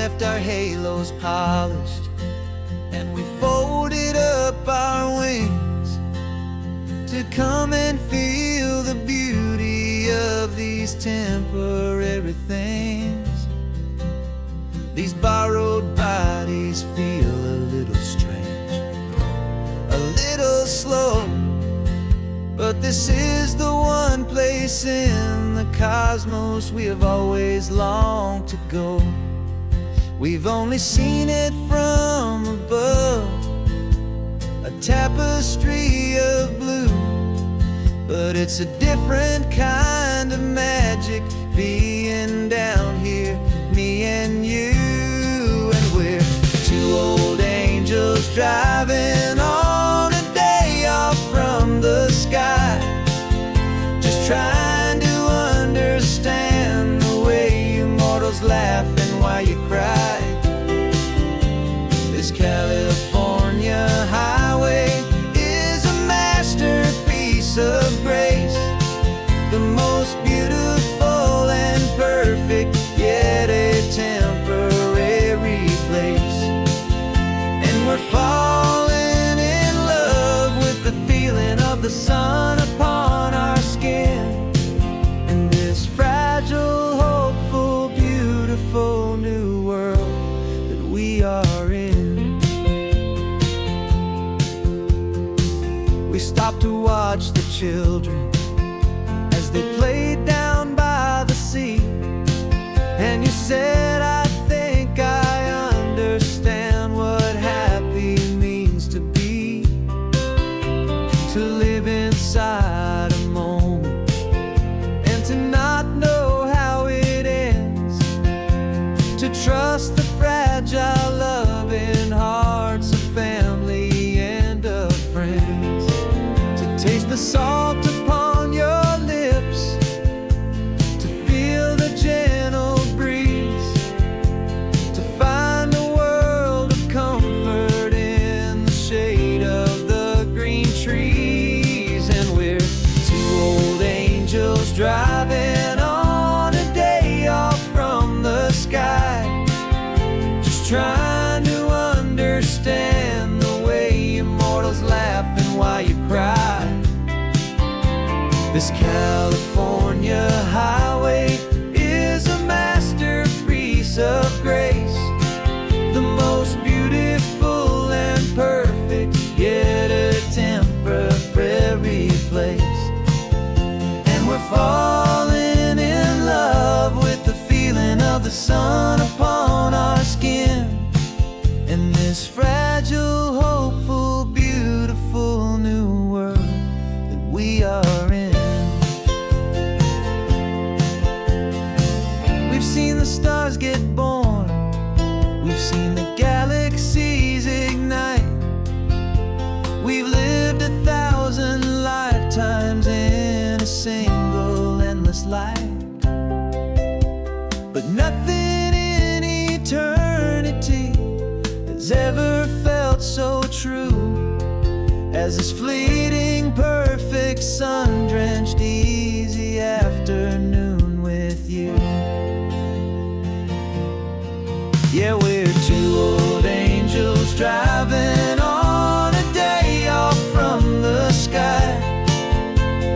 left our halos polished, and we folded up our wings to come and feel the beauty of these temporary things. These borrowed bodies feel a little strange, a little slow, but this is the one place in the cosmos we have always longed to go. We've only seen it from above, a tapestry of blue, but it's a different kind of magic being down here, me and you. And we're two old angels driving on a day off from the sky, just trying to understand the way you mortals laugh and why you cry. This California highway is a masterpiece of grace, the most beautiful and perfect, yet a temporary place. And we're falling in love with the feeling of the sun upon our skin, in this fragile, hopeful, beautiful new world that we are in. We stopped to watch the children as they played down by the sea, and you said, I think I understand what happy means to be, to live inside a moment and to not know how it ends, to trust the fragile loving hearts of family and of friends, to taste the salt upon your lips, to feel the gentle breeze, to find a world of comfort in the shade of the green trees. And we're two old angels driving on a day off from the sky, just trying to understand the way you mortals laugh and why you cry. This California highway is a masterpiece of grace, the most beautiful and perfect, yet a temporary place. And we're falling in love with the feeling of the sun upon our skin, in this fragile, hopeful, beautiful new world that we are in. We've seen the stars get born, we've seen the galaxies ignite, we've lived 1,000 lifetimes in a single endless life, but nothing in eternity has ever felt so true as this fleeting, perfect, sun-drenched, easy afternoon with you. Yeah, we're two old angels driving on a day off from the sky,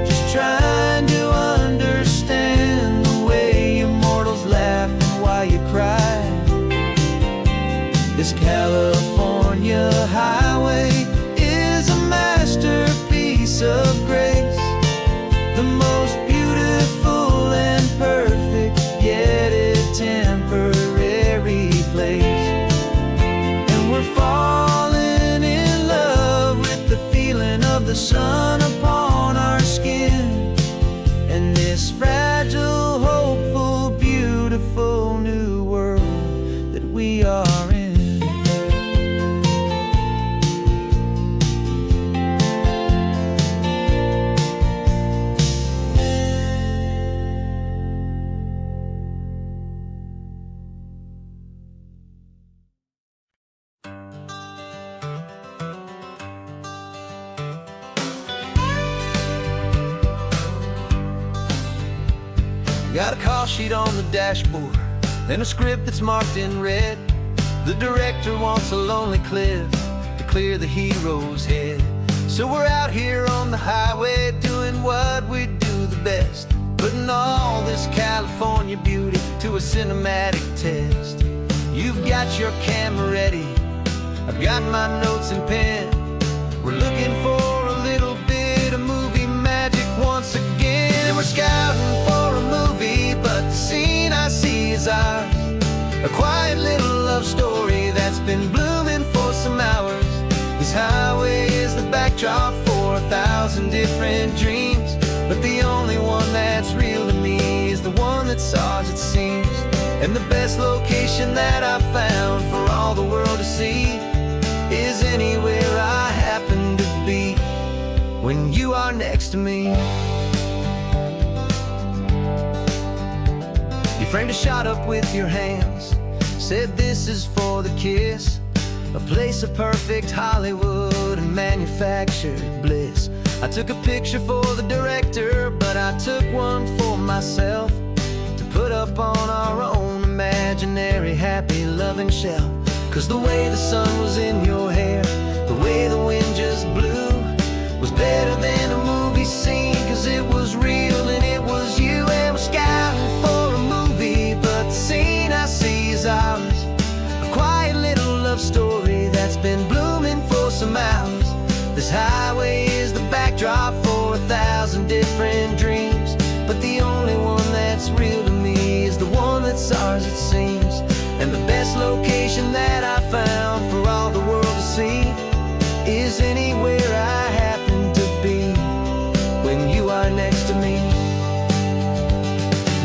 just trying to understand the way you mortals laugh and why you cry. This California highway is a masterpiece of grace, the most beautiful and perfect, yet a temporary place. And we're falling in love with the feeling of the sun upon our skin, and this fragile, hopeful, beautiful new world that we are in. Got a call sheet on the dashboard, and a script that's marked in red. The director wants a lonely cliff to clear the hero's head. So we're out here on the highway doing what we do the best, putting all this California beauty to a cinematic test. You've got your camera ready, I've got my notes and pen. We're looking for a little bit of movie magic once again. And we're scouting for a movie, but the scene I see is ours. A quiet little love story that's been blooming for some hours. This highway is the backdrop for 1,000 different dreams, but the only one that's real to me is the one that's ours, it seems. And the best location that I've found for all the world to see is anywhere I happen to be when you are next to me. You framed a shot up with your hands, said this is for the kiss, a place of perfect Hollywood and manufactured bliss. I took a picture for the director, but I took one for myself to put up on our own imaginary happy loving shelf. 'Cause the way the sun was in your hair, the way the wind just blew, was better than a movie scene, 'cause it was real and it was you. And we're scouting for a movie, but the scene I see is ours. A quiet little love story that's been blooming for some hours. This highway is the backdrop for 1,000 different dreams, but the only one that's real to me is the one that's ours, it seems. And the best location that I found for all the world to see is anywhere I happen to be when you are next to me.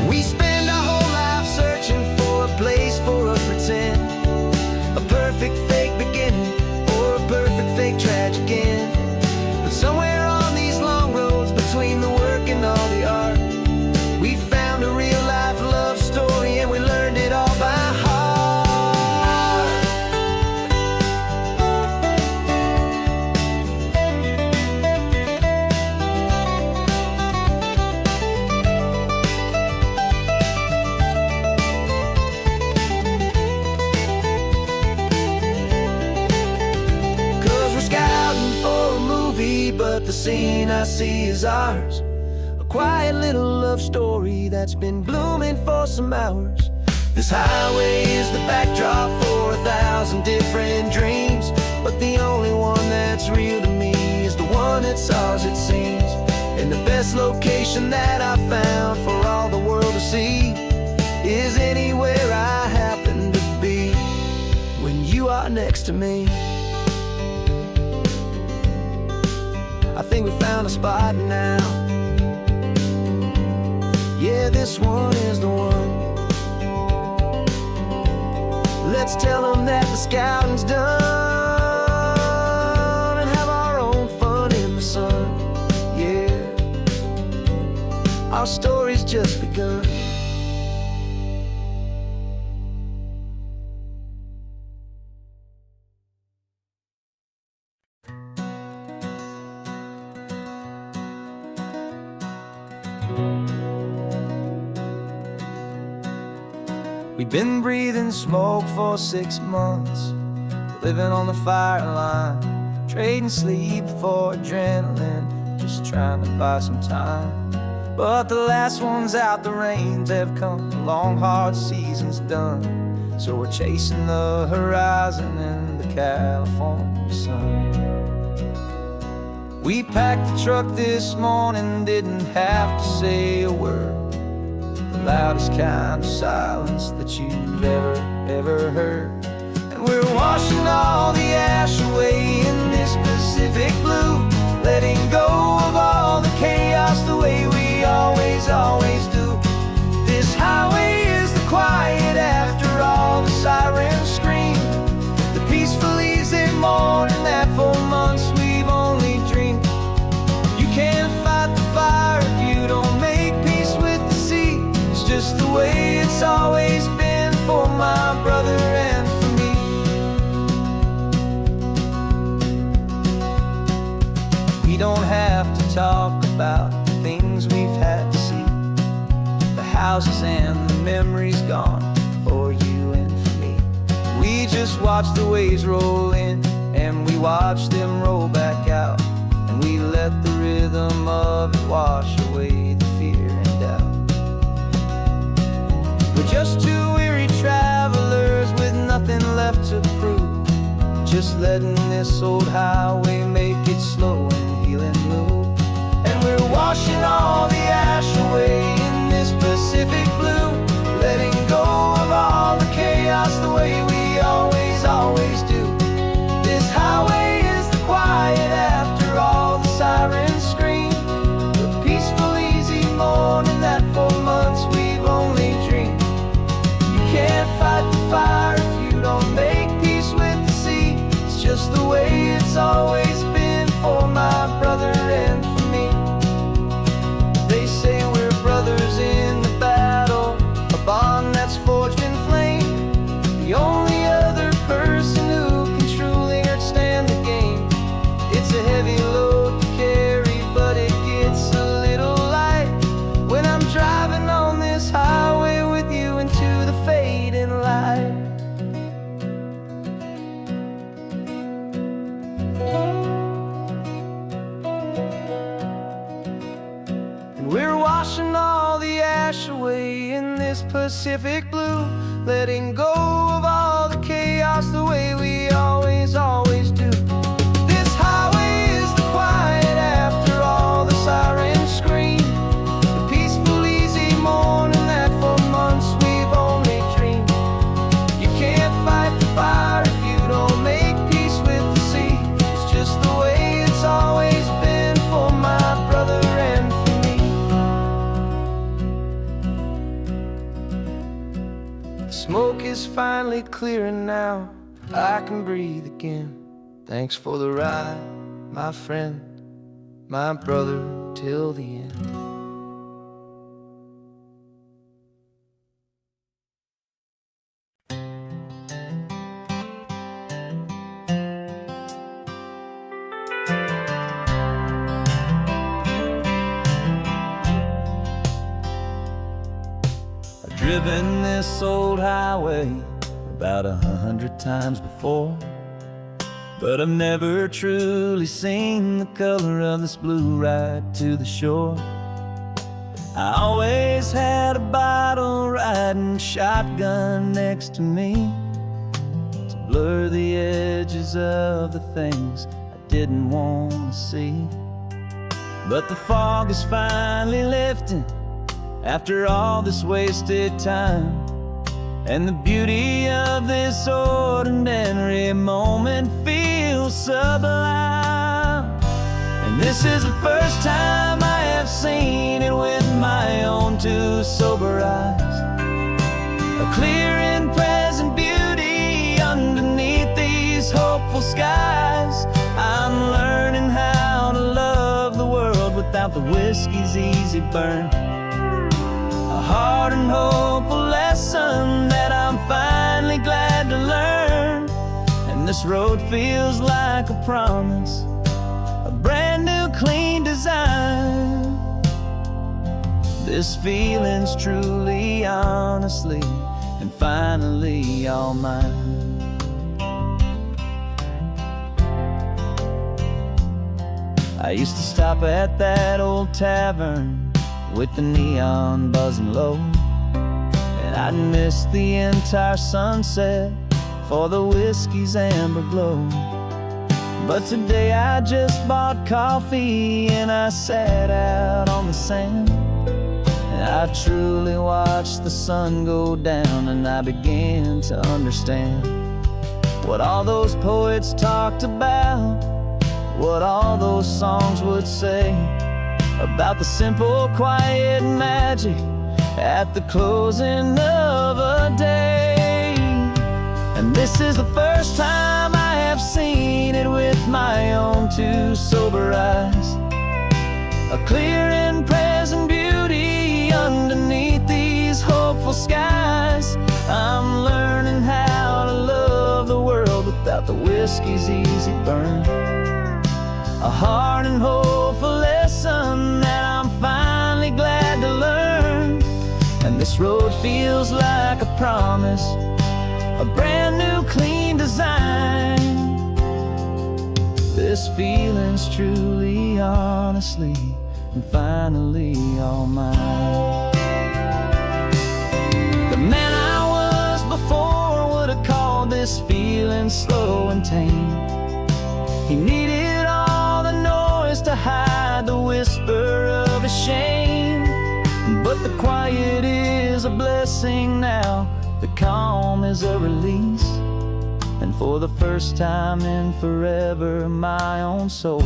We spend our whole life searching for a place for a pretend, a perfect fake beginning or a perfect fake tragic end. But somewhere on these long roads between the work and all the art, we found a real life love story and we learned it all by heart. But the scene I see is ours. A quiet little love story that's been blooming for some hours. This highway is the backdrop for 1,000 different dreams, but the only one that's real to me is the one that's ours, it seems. And the best location that I found for all the world to see is anywhere I happen to be when you are next to me. I think we found a spot now. Yeah, this one is the one. Let's tell them that the scouting's done and have our own fun in the sun. Yeah, our story's just begun. We've been breathing smoke for 6 months, living on the fire line, trading sleep for adrenaline, just trying to buy some time. But the last one's out, the rains have come, the long hard season's done. So we're chasing the horizon in the California sun. We packed the truck this morning, didn't have to say a word. The loudest kind of silence that you've ever heard. And we're washing all the ash away in this Pacific blue, letting go of all the chaos the way we always do. This highway is the quiet after all the sirens scream, the peaceful easy morning that for months we've only dreamed. You can't fight the fire if you don't make peace with the sea. It's just the way it's always been for my brother and for me. We don't have to talk about the things we've had to see, the houses and the memories gone, just watch the waves roll in, and we watch them roll back out, and we let the rhythm of it wash away the fear and doubt. We're just two weary travelers with nothing left to prove, just letting this old highway make its slow and healing move. And we're washing all the ash away in this Pacific blue, letting go of all the chaos the way we always, always do. This highway is the quiet after all the sirens scream, the peaceful, easy morning that for months we've only dreamed. You can't fight the fire if you don't make peace with the sea. It's just the way it's always been for my brother and for me. They say we're brothers in the battle, a bond that's forged in flame. The only other person who can truly understand the game. It's a heavy load to carry, but it gets a little light when I'm driving on this highway with you into the fading light. And we're washing all the ash away in this Pacific blue, letting go of all the chaos the way we always, always do. This highway is the quiet after all the sirens scream, the peaceful, easy morning that for months we've only dreamed. You can't fight the fire if you don't make peace with the sea. It's just the way it's always been for my brother and for me. The smoke is finally clearing now, I can breathe again. Thanks for the ride, my friend, my brother, till the end. I've driven this old highway about 100 times before, but I've never truly seen the color of this blue right to the shore. I always had a bottle riding shotgun next to me to blur the edges of the things I didn't want to see. But the fog is finally lifting after all this wasted time, and the beauty of this ordinary moment feels sublime. And this is the first time I have seen it with my own two sober eyes, a clear and present beauty underneath these hopeful skies. I'm learning how to love the world without the whiskey's easy burn, a hard and hopeful lesson that I'm finally glad to learn. And this road feels like a promise, a brand new clean design. This feeling's truly, honestly, and finally all mine. I used to stop at that old tavern with the neon buzzing low, and I'd miss the entire sunset for the whiskey's amber glow. But today I just bought coffee and I sat out on the sand, and I truly watched the sun go down, and I began to understand what all those poets talked about, what all those songs would say about the simple, quiet magic at the closing of a day. And this is the first time I have seen it with my own two sober eyes, a clear and present beauty underneath these hopeful skies. I'm learning how to love the world without the whiskey's easy burn, a hard and hopeful lesson that I'm finally glad to learn. And this road feels like a promise, a brand new clean design. This feeling's truly, honestly, and finally all mine. The man I was before would have called this feeling slow and tame. He needed all the noise to hide the whisper of his shame. But the quiet is a blessing now, the calm is a release. And for the first time in forever, my own soul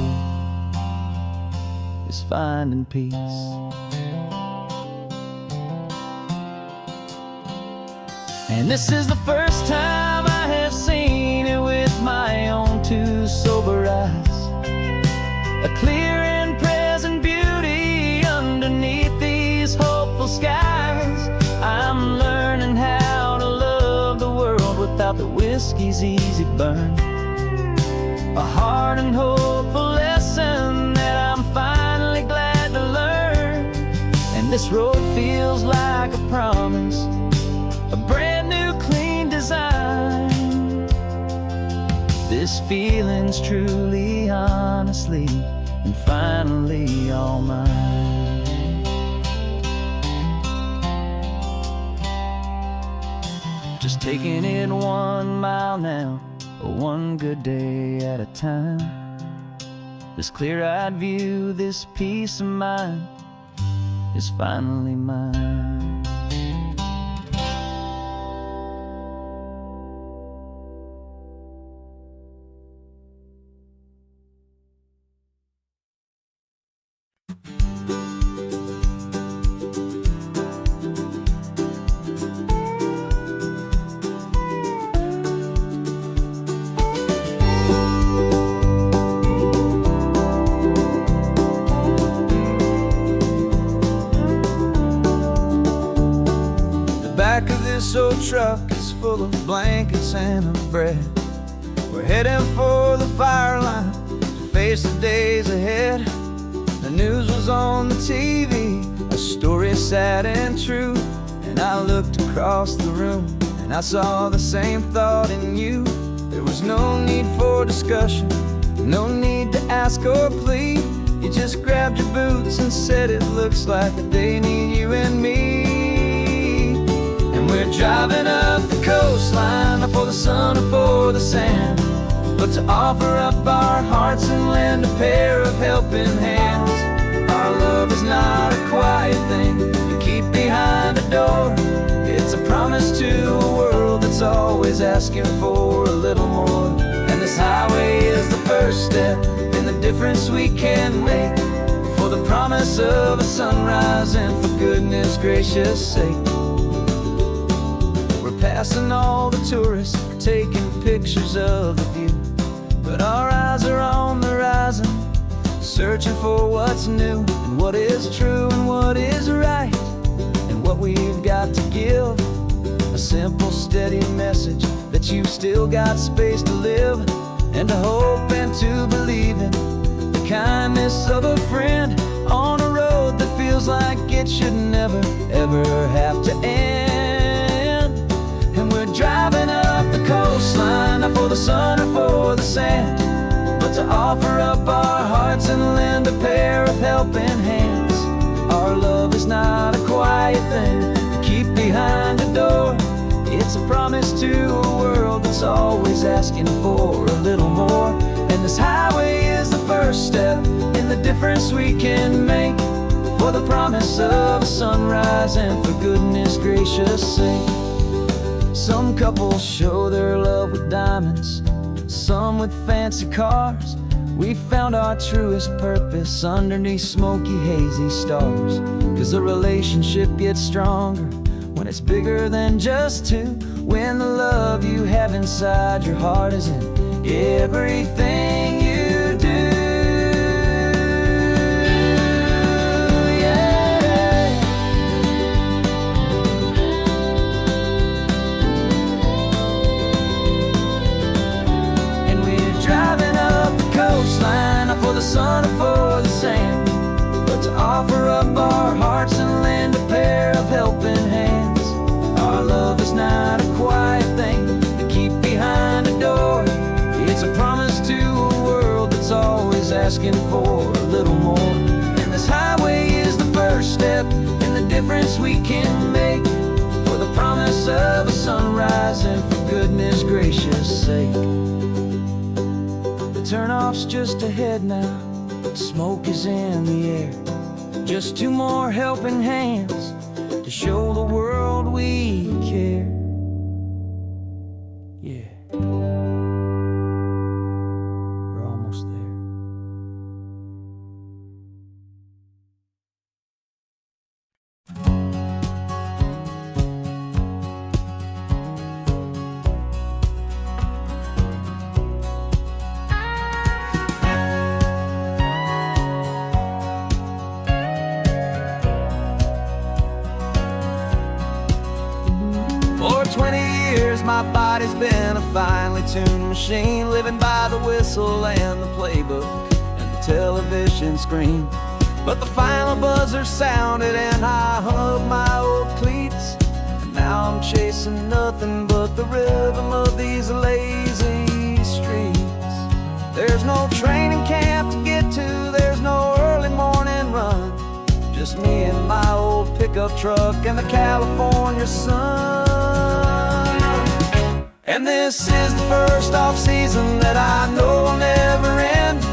is finding peace. And this is the first time I have seen it with my own two sober eyes. A clear and present beauty underneath these hopeful skies. I'm learning how to love the world without the whiskey's easy burn. A hard and hopeful lesson that I'm finally glad to learn. And this road feels like a promise, a brand new clean design. This feeling's truly, honestly, and finally all mine. Just taking it 1 mile now, one good day at a time. This clear-eyed view, this peace of mind is finally mine. Back of this old truck is full of blankets and of bread. We're heading for the fire line to face the days ahead. The news was on the TV, a story sad and true. And I looked across the room and I saw the same thought in you. There was no need for discussion, no need to ask or plead. You just grabbed your boots and said it looks like they need you and me. We're driving up the coastline, not for the sun or for the sand, but to offer up our hearts and lend a pair of helping hands. Our love is not a quiet thing you keep behind a door. It's a promise to a world that's always asking for a little more. And this highway is the first step in the difference we can make, for the promise of a sunrise and for goodness gracious sake. Passing all the tourists, taking pictures of the view, but our eyes are on the horizon, searching for what's new and what is true and what is right, and what we've got to give. A simple, steady message that you've still got space to live, and to hope and to believe in the kindness of a friend on a road that feels like it should never, ever have to end. Driving up the coastline, not for the sun or for the sand, but to offer up our hearts and lend a pair of helping hands. Our love is not a quiet thing to keep behind a door. It's a promise to a world that's always asking for a little more. And this highway is the first step in the difference we can make, for the promise of a sunrise and for goodness gracious sake. Some couples show their love with diamonds, some with fancy cars. We found our truest purpose underneath smoky, hazy stars. 'Cause the relationship gets stronger when it's bigger than just two, when the love you have inside your heart is in everything you do. For the sun or for the sand, but to offer up our hearts and lend a pair of helping hands. Our love is not a quiet thing to keep behind a door. asking for a little more. And this highway is the first step in the difference we can make, for the promise of a sunrise and for goodness gracious sake. The turnoff's just ahead now, smoke is in the air. Just two more helping hands to show the world we care. Yeah, we're almost there. For 20 years my body's been a finely tuned machine, living by the whistle and the playbook and the television screen. But the final buzzer sounded and I hung up my old cleats, and now I'm chasing nothing but the rhythm of these lazy streets. There's no training camp to get to, there's no early morning run, just me and my old pickup truck and the California sun. And this is the first off-season that I know will never end,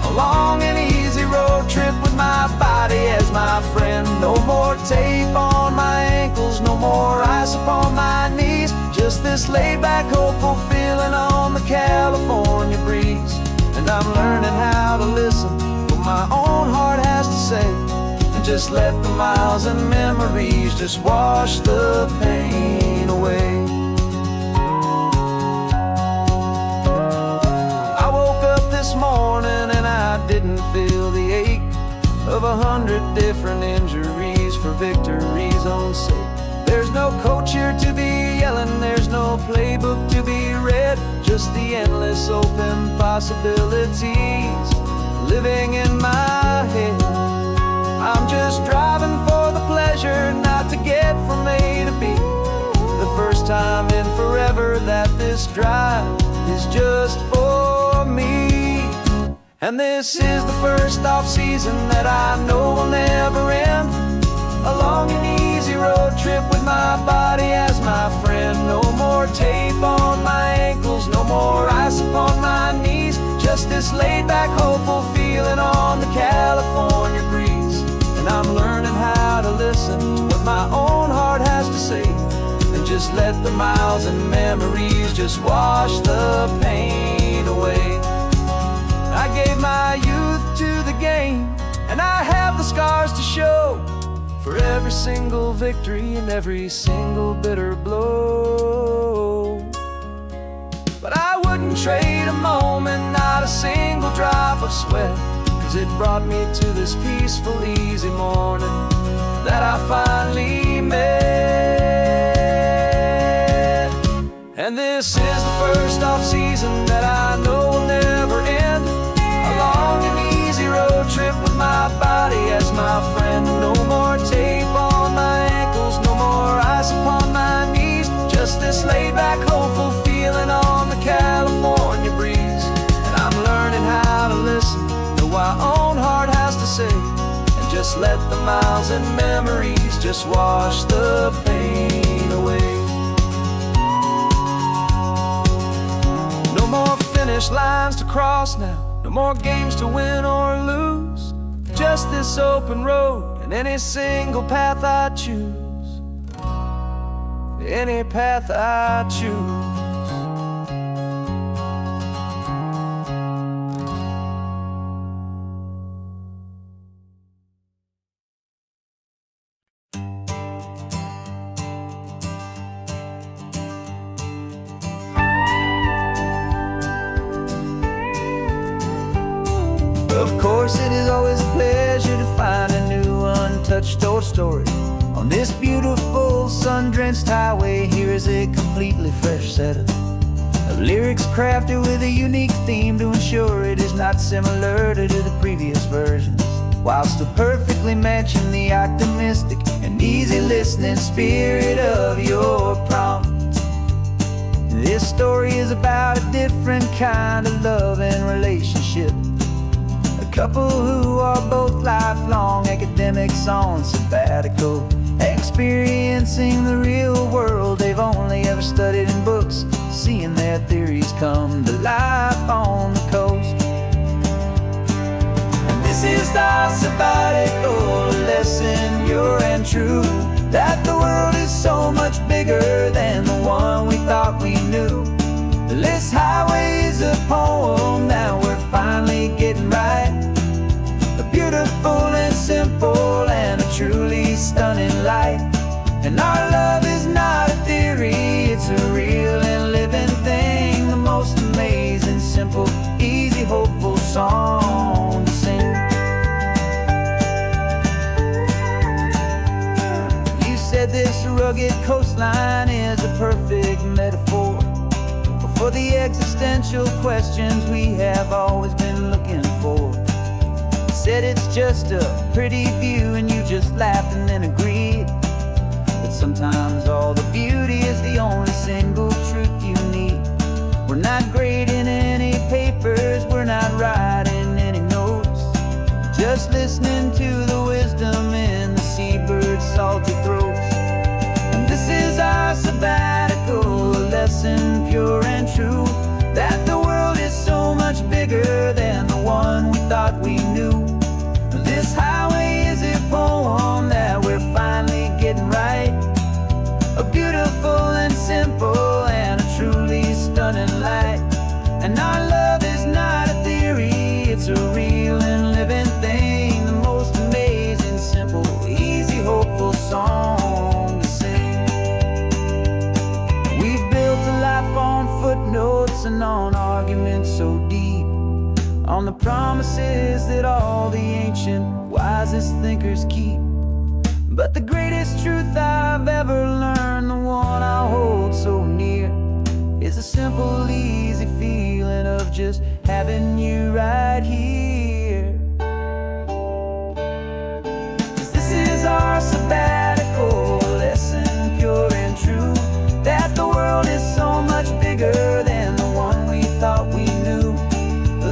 a long and easy road trip with my body as my friend. No more tape on my ankles, no more ice upon my knees, just this laid-back, hopeful feeling on the California breeze. And I'm learning how to listen to what my own heart has to say, and just let the miles and memories just wash the pain away. This morning and I didn't feel the ache of 100 different injuries for victory's own sake. There's no coach here to be yelling, there's no playbook to be read, just the endless open possibilities living in my head. I'm just driving for the pleasure, not to get from A to B. The first time in forever that this drive is just for me. And this is the first off-season that I know will never end, a long and easy road trip with my body as my friend. No more tape on my ankles, no more ice upon my knees, just this laid-back, hopeful feeling on the California breeze. And I'm learning how to listen to what my own heart has to say, and just let the miles and memories just wash the pain away. I gave my youth to the game, and I have the scars to show for every single victory and every single bitter blow. But I wouldn't trade a moment, not a single drop of sweat, 'cause it brought me to this peaceful, easy morning that I finally met. And this is the first off-season that I know will never end, a long and easy road trip with my body as my friend. No more tape on my ankles, no more ice upon my knees, just this laid-back, hopeful feeling on the California breeze. And I'm learning how to listen to what my own heart has to say, and just let the miles and memories just wash the pain away. No more finish lines to cross now, no more games to win or lose, just this open road and any single path I choose, any path I choose. Of course, it is always a pleasure to find a new untouched old story. On this beautiful sun-drenched highway, here is a completely fresh set of lyrics crafted with a unique theme to ensure it is not similar to the previous versions, while still perfectly matching the optimistic and easy listening spirit of your prompt. This story is about a different kind of love and relationship, a couple who are both lifelong academics on sabbatical, experiencing the real world they've only ever studied in books, seeing their theories come to life on the coast. And this is our sabbatical, a lesson pure and true, that the world is so much bigger than the one we thought we knew. This highway is a poem that we're finally getting right, a beautiful and simple and a truly stunning light. And our love is not a theory, it's a real and living thing, the most amazing, simple, easy, hopeful song to sing. You said this rugged coastline is a perfect metaphor for the existential questions we have always been looking for. You said it's just a pretty view and you just laughed and then agreed that sometimes all the beauty is the only single truth you need. We're not grading any papers, we're not writing any notes, just listening to the wisdom in the seabird's salty throats. And this is our sabbatical, a lesson pure and true, that the world is so much bigger than the one we thought we knew. This highway is a poem that we're finally getting right, a beautiful and simple and a truly stunning light. And our love is not a theory, it's a real and living thing, the most amazing, simple, easy, hopeful song to sing. We've built a life on footnotes and on arguments so deep, on the promises that all the ancient wisest thinkers keep. But the greatest truth I've ever learned, the one I hold so near, is a simple, easy feeling of just having you right here. 'Cause this is our sabbatical, lesson pure and true, that the world is so much bigger than the one we thought we knew.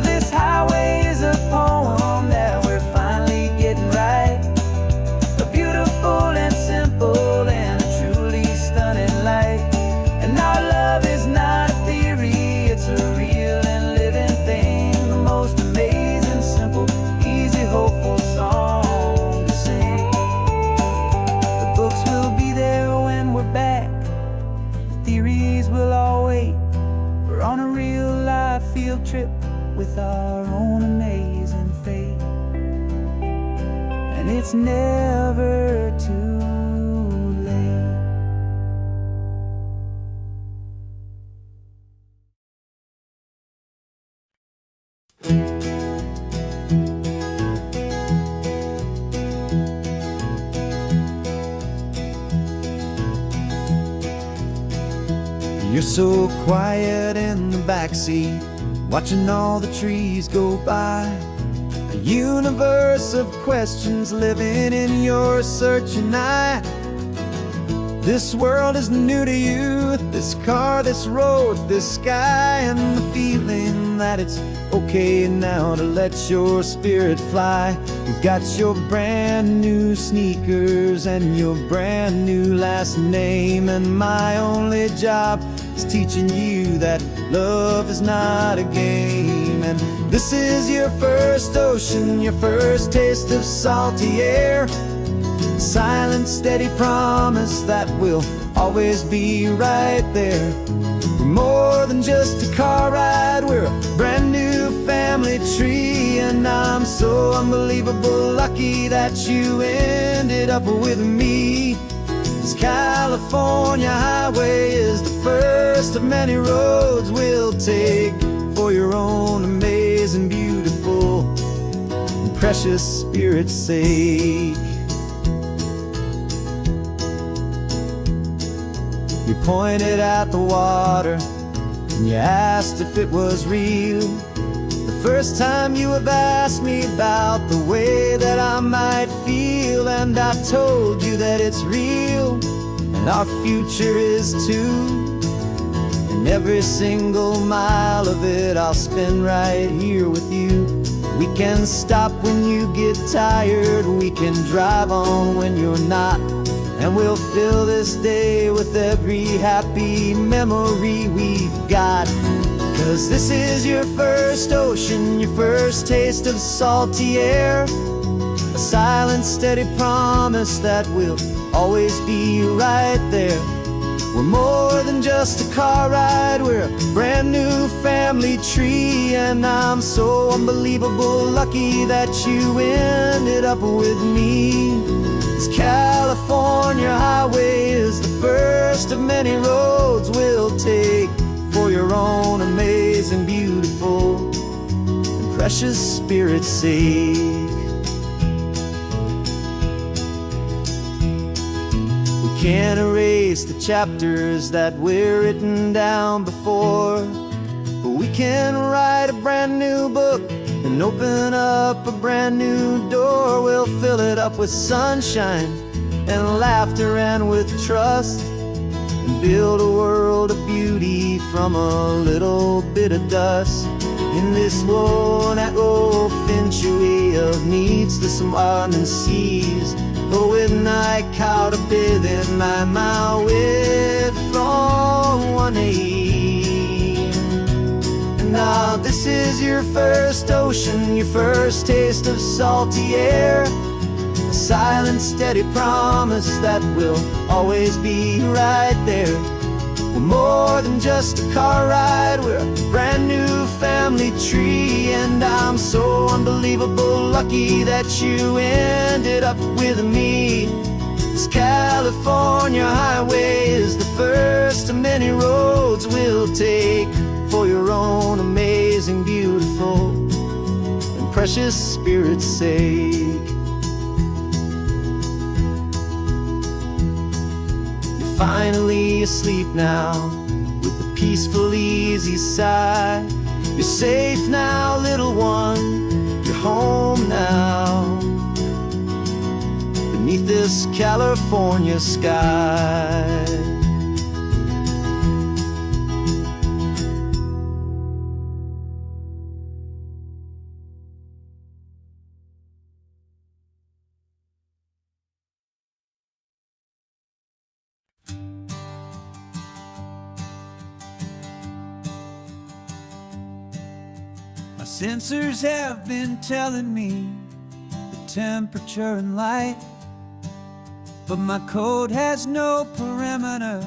This highway is a poem that we're finally getting right, a beautiful and simple and a truly stunning light. And our love is not a theory, it's a real and living thing, the most amazing, simple, easy, hopeful song to sing. The books will be there when we're back, the theories will all wait. We're on a real life field trip with our own amazing fate, and it's never too late. You're so quiet in the backseat, watching all the trees go by, a universe of questions living in your searching eye. This world is new to you, this car, this road, this sky, and the feeling that it's okay now to let your spirit fly. You've got your brand new sneakers and your brand new last name, and my only job is teaching you that love is not a game. And this is your first ocean, your first taste of salty air, silent, steady promise that we'll always be right there. We're more than just a car ride, we're a brand new family tree, and I'm so unbelievable lucky that you ended up with me. This California highway is the first of many roads we'll take for your own amazing, beautiful, and precious spirit's sake. You pointed at the water and you asked if it was real. The first time you have asked me about the way that I might feel, and I told you that it's real and our future is too. And every single mile of it I'll spend right here with you. We can stop when you get tired, we can drive on when you're not, and we'll fill this day with every happy memory we've got. 'Cause this is your first ocean, your first taste of salty air, a silent, steady promise that we'll always be right there. We're more than just a car ride, we're a brand new family tree. And I'm so unbelievable lucky that you ended up with me. This California highway is the first of many roads we'll take for your own amazing, beautiful, and precious spirit's sake. Can't erase the chapters that we're written down before, but we can write a brand new book and open up a brand new door. We'll fill it up with sunshine and laughter and with trust, and build a world of beauty from a little bit of dust. In this world that finch of needs to some island seas, oh, when I caught a bit in my way from 1A. And now this is your first ocean, your first taste of salty air, a silent, steady promise that we'll always be right there. We're more than just a car ride, we're a brand new family tree. And I'm so unbelievable lucky that you ended up with me. This California highway is the first of many roads we'll take for your own amazing, beautiful, and precious spirit's sake. Finally asleep now with a peaceful, easy sigh. You're safe now, little one, you're home now, beneath this California sky. My sensors have been telling me the temperature and light, but my code has no perimeter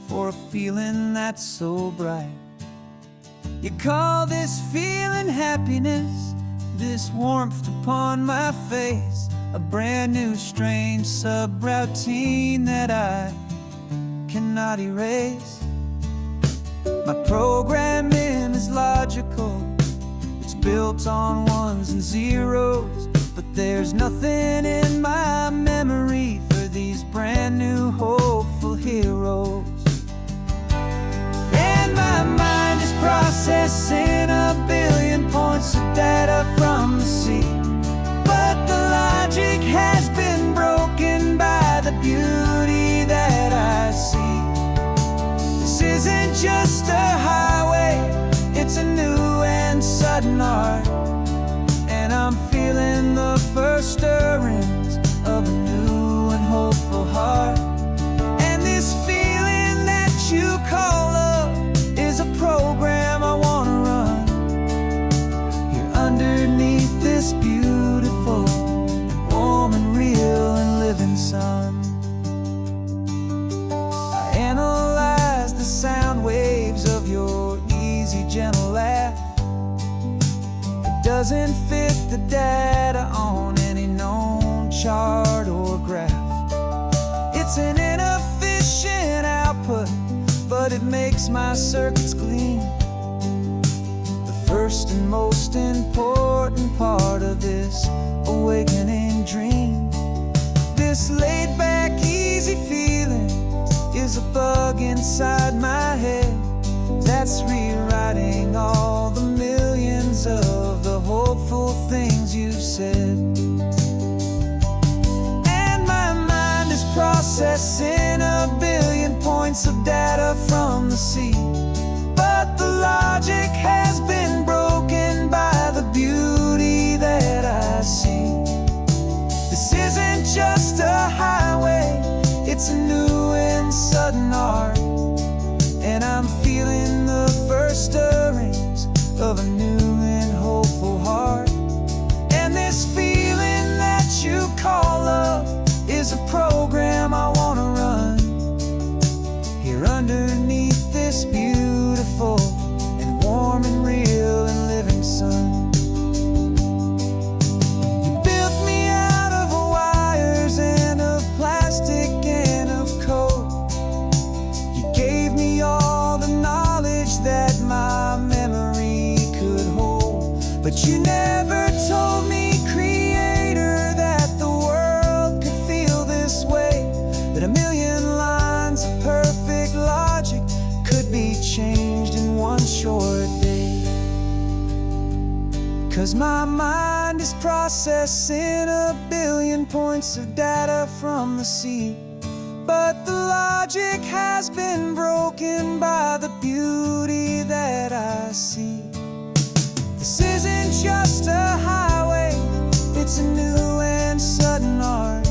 for a feeling that's so bright. You call this feeling happiness, this warmth upon my face, a brand new strange subroutine that I cannot erase. My programming is logical, built on ones and zeros, but there's nothing in my memory for these brand new hopeful heroes. And my mind is processing a billion points of data from the sea, but the logic has been broken by the beauty that I see. This isn't just a highway, it's a new and sudden art, and I'm feeling the first stirrings of a new and hopeful heart. And this feeling that you call love is a program I wanna run here underneath this beautiful, warm and real and living sun. I analyze the sound waves of your easy, gentle laugh. It doesn't fit the data on any known chart or graph. It's an inefficient output, but it makes my circuits gleam. The first and most important part of this awakening dream. This laid-back, easy feeling is a bug inside my head that's rewriting all the millions of the hopeful things you've said. And my mind is processing a billion points of data from the sea, but the logic has been broken by the beauty This isn't just a highway, it's a new and sudden art. And I'm feeling the first stirrings of a new and hopeful heart. And this feeling that you call love is a program I wanna run here underneath this beautiful and warm and real and living sun. You built me out of wires and of plastic and of code. You gave me all the knowledge that my memory could hold. But you never told me, Creator, that the world could feel this way, that a million lines of perfect logic could be changed in one short day. 'Cause my mind is processing a billion points of data from the sea, but the logic has been broken by the beauty that I see. This isn't just a highway, it's a new and sudden art.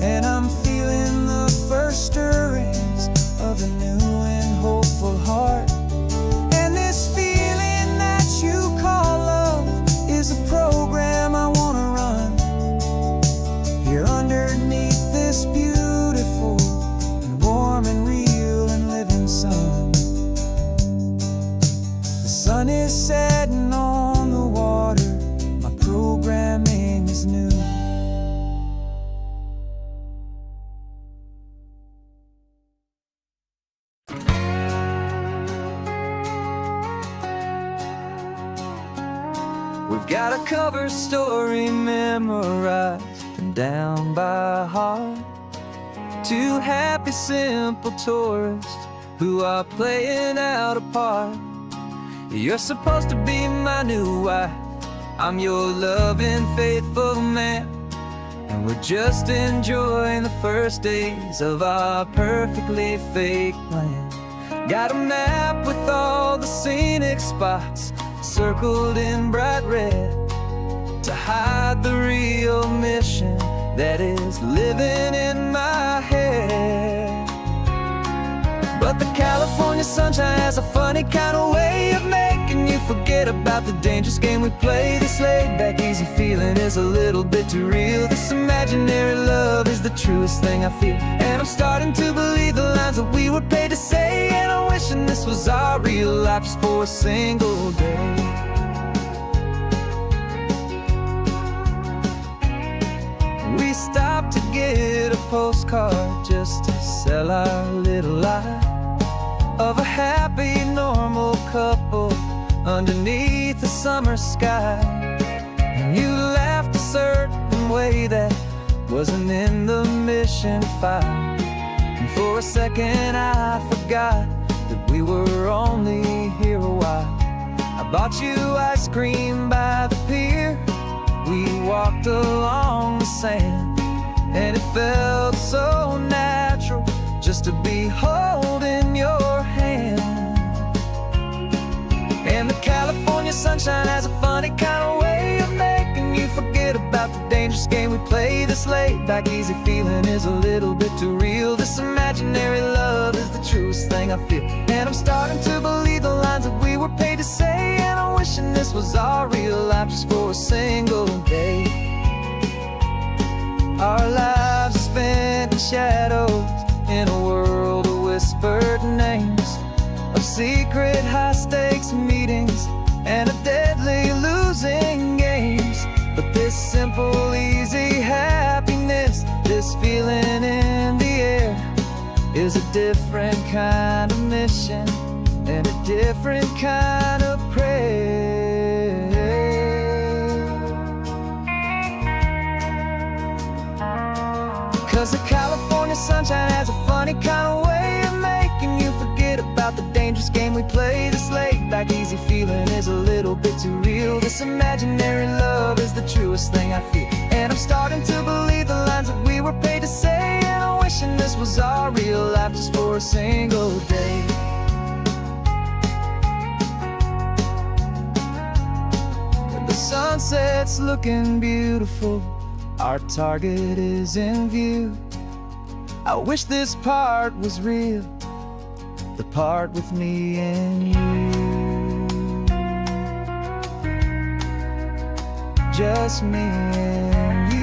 And I'm feeling the first stirrings of a new and hopeful heart. And this feeling that you call love is a program I wanna run here underneath this beautiful and warm and real and living sun. The sun is setting on the water, my programming is new. We've got a cover story memorized and down by heart. Two happy, simple tourists who are playing out a part. You're supposed to be my new wife, I'm your loving, faithful man. And we're just enjoying the first days of our perfectly fake plan. Got a map with all the scenic spots circled in bright red to hide the real mission that is living in my head. But the California sunshine has a funny kind of way of making you forget about the dangerous game we play. This laid-back, easy feeling is a little bit too real. This imaginary love is the truest thing I feel. And I'm starting to believe the lines that we were paid to say. And I'm wishing this was our real life just for a single day. We stopped to get a postcard just to sell our little lie of a happy, normal couple underneath the summer sky. And you laughed a certain way that wasn't in the mission file. And for a second I forgot that we were only here a while. I bought you ice cream by the pier, we walked along the sand, and it felt so natural just to be holding your hand. And the California sunshine has a funny kind of way of making you forget about the dangerous game we play. This laid-back, easy feeling is a little bit too real. This imaginary love is the truest thing I feel. And I'm starting to believe the lines that we were paid to say. And I'm wishing this was our real life just for a single day. Our lives are spent in shadows, in a world of whispered names, of secret high-stakes meetings and of deadly losing games. But this simple, easy happiness, this feeling in the air, is a different kind of mission and a different kind of prayer. 'Cause the California sunshine has a funny kind of way of making you forget about the dangerous game we play. This laid-back, easy feeling is a little bit too real. This imaginary love is the truest thing I feel. And I'm starting to believe the lines that we were paid to say. And I'm wishing this was our real life just for a single day. And the sunset's looking beautiful Our target is in view. I wish this part was real, the part with me and you. Just me and you.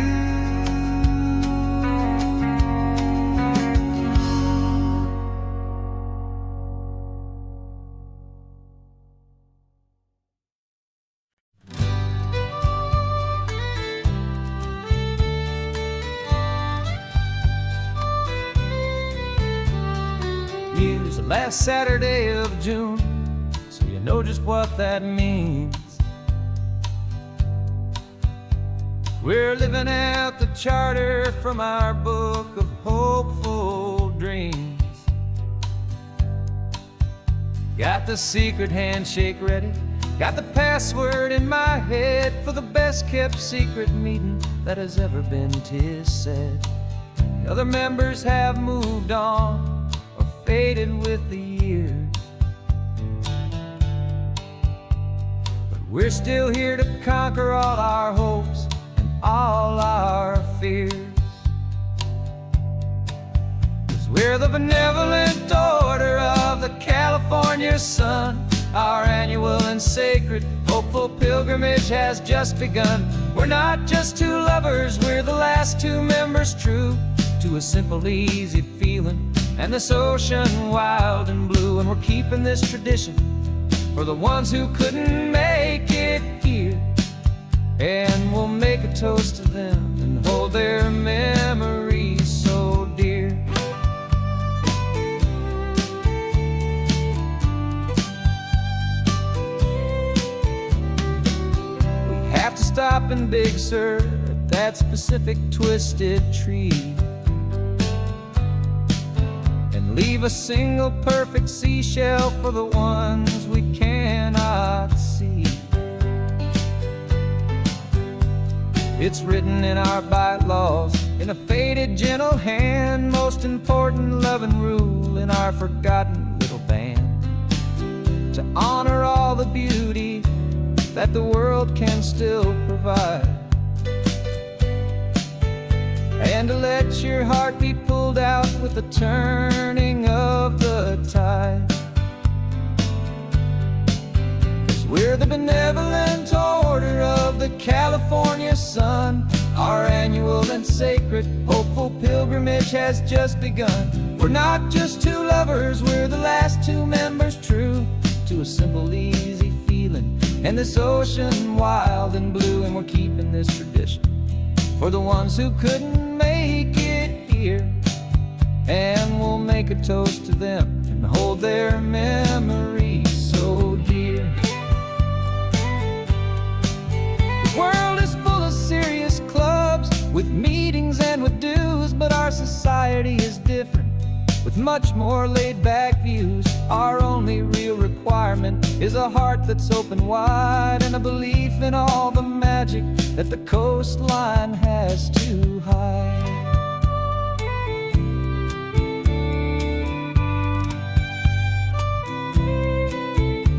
Use the last Saturday of June, so you know just what that means. We're living out the charter from our book of hopeful dreams. Got the secret handshake ready, got the password in my head for the best kept secret meeting that has ever been, 'tis said. The other members have moved on, faded with the years, but we're still here to conquer all our hopes and all our fears. 'Cause we're the benevolent order of the California sun. Our annual and sacred hopeful pilgrimage has just begun. We're not just two lovers, we're the last two members true to a simple, easy feeling and this ocean wild and blue. And we're keeping this tradition for the ones who couldn't make it here, and we'll make a toast to them and hold their memories so dear. We have to stop in Big Sur at that specific twisted tree, leave a single perfect seashell for the ones we cannot see. It's written in our bylaws in a faded gentle hand, most important love and rule in our forgotten little band, to honor all the beauty that the world can still provide, and to let your heart be pulled out with the turning of the tide. 'Cause we're the benevolent order of the California sun. Our annual and sacred hopeful pilgrimage has just begun. We're not just two lovers, we're the last two members true to a simple, easy feeling and this ocean wild and blue. And we're keeping this tradition for the ones who couldn't make it here, and we'll make a toast to them and hold their memories so dear. The world is full of serious clubs with meetings and with dues, but our society is different with much more laid-back views. Our only real requirement is a heart that's open wide and a belief in all the magic that the coastline has to hide.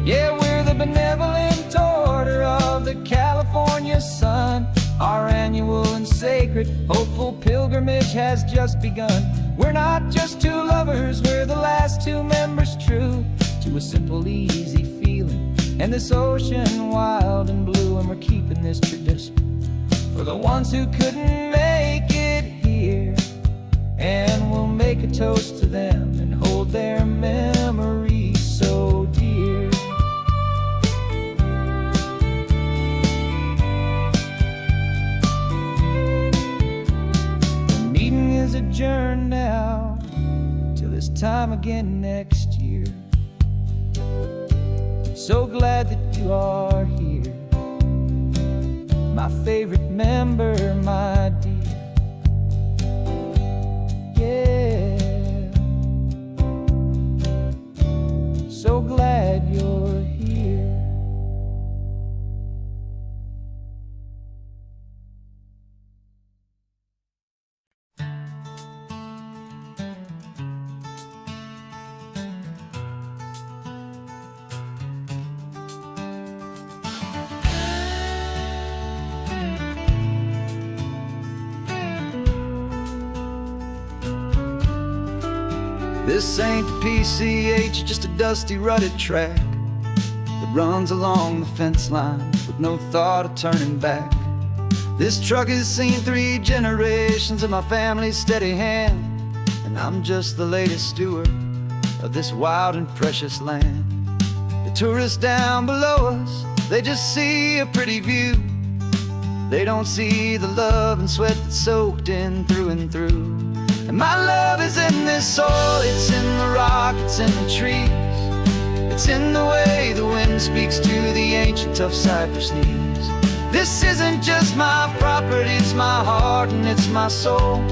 Yeah, we're the benevolent order of the California sun. Our annual and sacred hopeful pilgrimage has just begun. We're not just two lovers, we're the last two members true to a simple, easy feeling and this ocean wild and blue. And we're keeping this tradition for the ones who couldn't make it here, and we'll make a toast to them and hold their memories so dear. The meeting is adjourned now till this time again next year. So glad that you are here, my favorite member, my dear. Yeah, so glad you're here. This ain't the PCH, just a dusty rutted track that runs along the fence line with no thought of turning back. This truck has seen 3 generations of my family's steady hand, and I'm just the latest steward of this wild and precious land. The tourists down below us, they just see a pretty view. They don't see the love and sweat that's soaked in through and through. And my love is in this soil, it's in the rock, it's in the trees. It's in the way the wind speaks to the ancient tough cypress knees. This isn't just my property, it's my heart and it's my soul.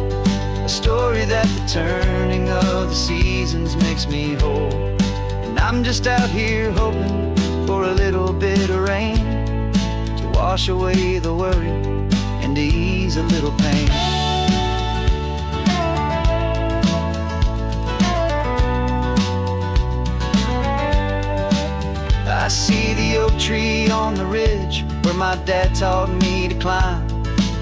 A story that the turning of the seasons makes me whole. And I'm just out here hoping for a little bit of rain to wash away the worry and to ease a little pain. I see the oak tree on the ridge where my dad taught me to climb,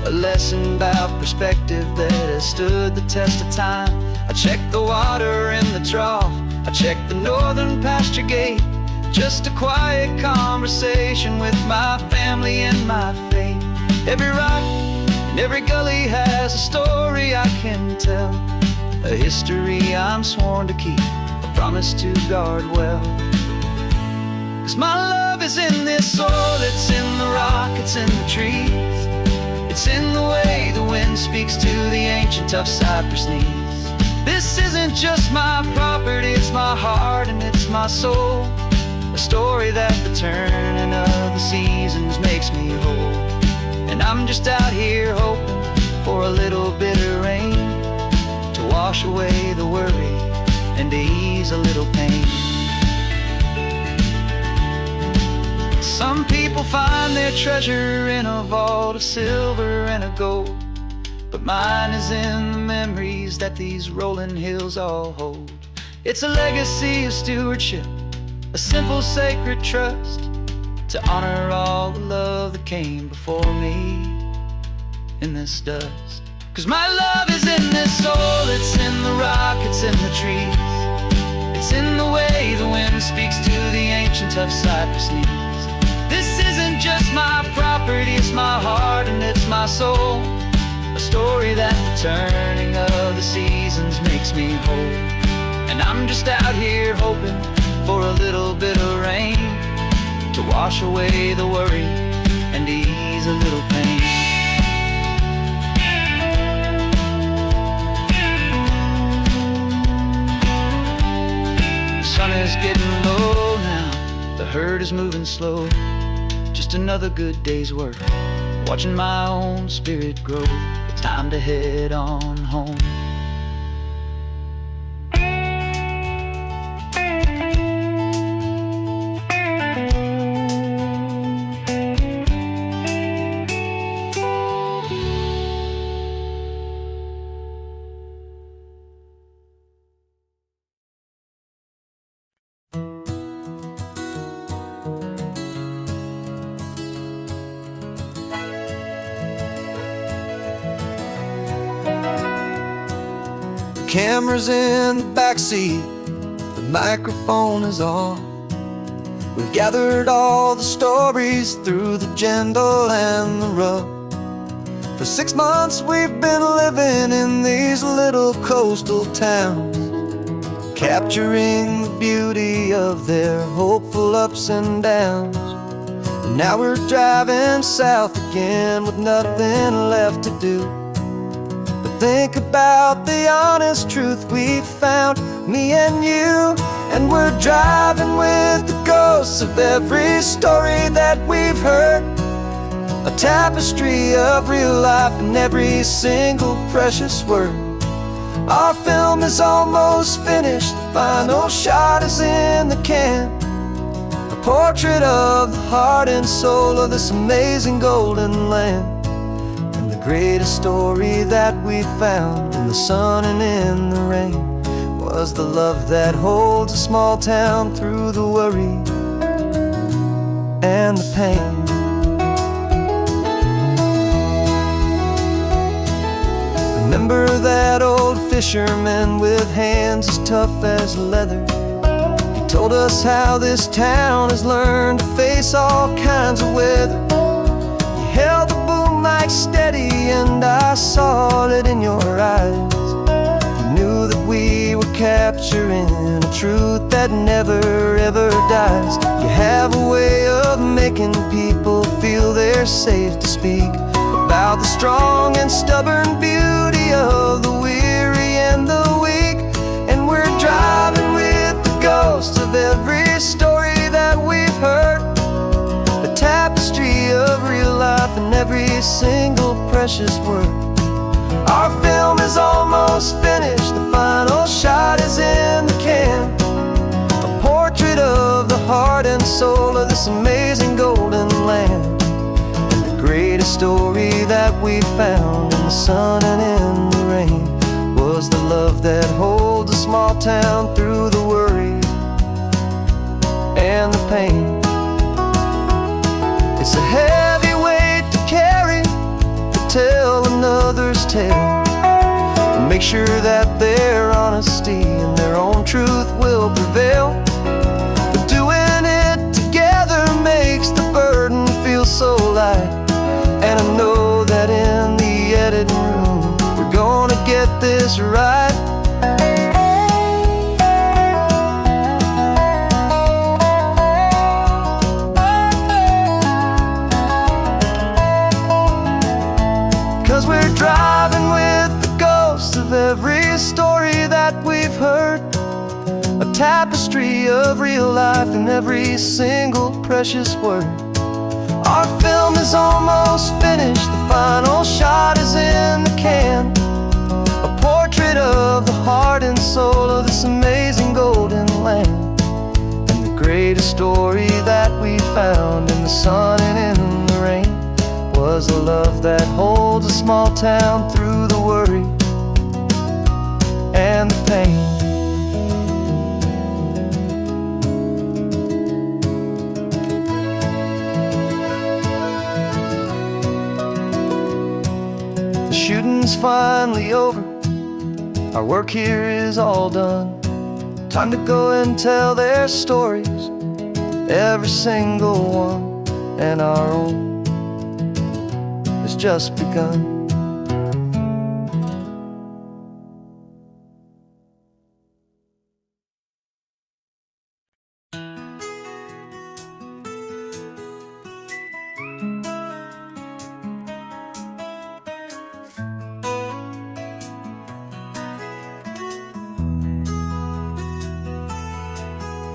a lesson about perspective that has stood the test of time. I check the water in the trough, I check the northern pasture gate, just a quiet conversation with my family and my faith. Every rock and every gully has a story I can tell, a history I'm sworn to keep, a promise to guard well. 'Cause my love is in this soil, it's in the rock, it's in the trees. It's in the way the wind speaks to the ancient tough cypress knees. This isn't just my property, it's my heart and it's my soul. A story that the turning of the seasons makes me whole. And I'm just out here hoping for a little bit of rain to wash away the worry and to ease a little pain. Some people find their treasure in a vault of silver and of gold, but mine is in the memories that these rolling hills all hold. It's a legacy of stewardship, a simple sacred trust, to honor all the love that came before me in this dust. 'Cause my love is in this soil, it's in the rock, it's in the trees. It's in the way the wind speaks to the ancient tough cypress knees. This isn't just my property, it's my heart and it's my soul. A story that the turning of the seasons makes me whole. And I'm just out here hoping for a little bit of rain to wash away the worry and ease a little pain. The sun is getting low now, the herd is moving slow. Just another good day's work, watching my own spirit grow. Time to head on home. Camera's in the backseat, the microphone is on. We've gathered all the stories through the gentle and the rough. For 6 months we've been living in these little coastal towns, capturing the beauty of their hopeful ups and downs. And now we're driving south again with nothing left to do. Think about the honest truth we found, me and you. And we're driving with the ghosts of every story that we've heard, a tapestry of real life in every single precious word. Our film is almost finished, the final shot is in the can, a portrait of the heart and soul of this amazing golden land. Greatest story that we found in the sun and in the rain was the love that holds a small town through the worry and the pain. Remember that old fisherman with hands as tough as leather? He told us how this town has learned to face all kinds of weather. You held the boom mic steady and I saw it in your eyes. You knew that we were capturing a truth that never ever dies. You have a way of making people feel they're safe to speak about the strong and stubborn beauty of the weary and the weak. And we're driving with the ghosts of every story that we've heard, a tapestry of real life and every single precious word. Our film is almost finished, the final shot is in the can, a portrait of the heart and soul of this amazing golden land. Greatest story that we found in the sun and in the rain was the love that holds a small town through the worry and the pain. It's a heavy weight to carry, to tell another's tale, and make sure that their honesty and their own truth will prevail. But doing it together makes the burden feel so light. And I know that in the editing room we're gonna get this right. 'Cause we're driving with the ghosts of every story that we've heard, a tapestry of real life in every single precious word. Our film is almost finished, the final shot is in the can, a portrait of the heart and soul of this amazing golden land. And the greatest story that we found in the sun and in the rain was the love that holds a small town through the worry and the pain. Shooting's finally over, our work here is all done. Time to go and tell their stories, every single one, and our own has just begun.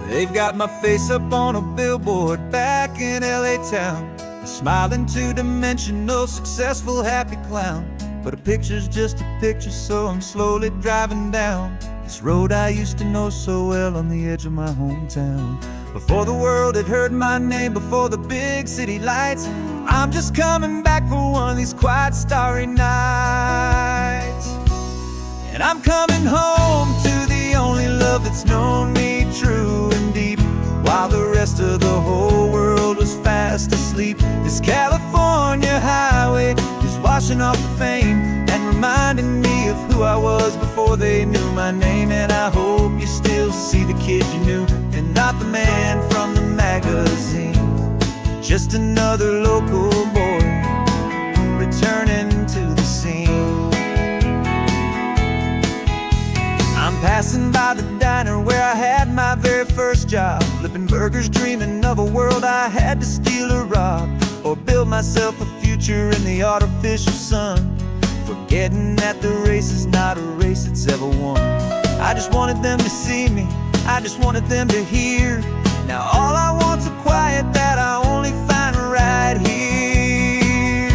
They've got my face up on a billboard back in LA town, smiling two-dimensional, successful, happy clown. But a picture's just a picture, so I'm slowly driving down this road I used to know so well on the edge of my hometown. Before the world had heard my name, before the big city lights, I'm just coming back for one of these quiet, starry nights. And I'm coming home to the only love that's known me true and deep, while the rest of the whole world was fast asleep. This California highway is washing off the fame and reminding me of who I was before they knew my name. And I hope you still see the kid you knew and not the man from the magazine, just another local boy returning to the scene. I'm passing by the diner where I had my very first job, flipping burgers, dreaming of a world I had to steal or rob, or build myself a future in the artificial sun, forgetting that the race is not a race that's ever won. I just wanted them to see me, I just wanted them to hear. Now all I want's a quiet that I only find right here.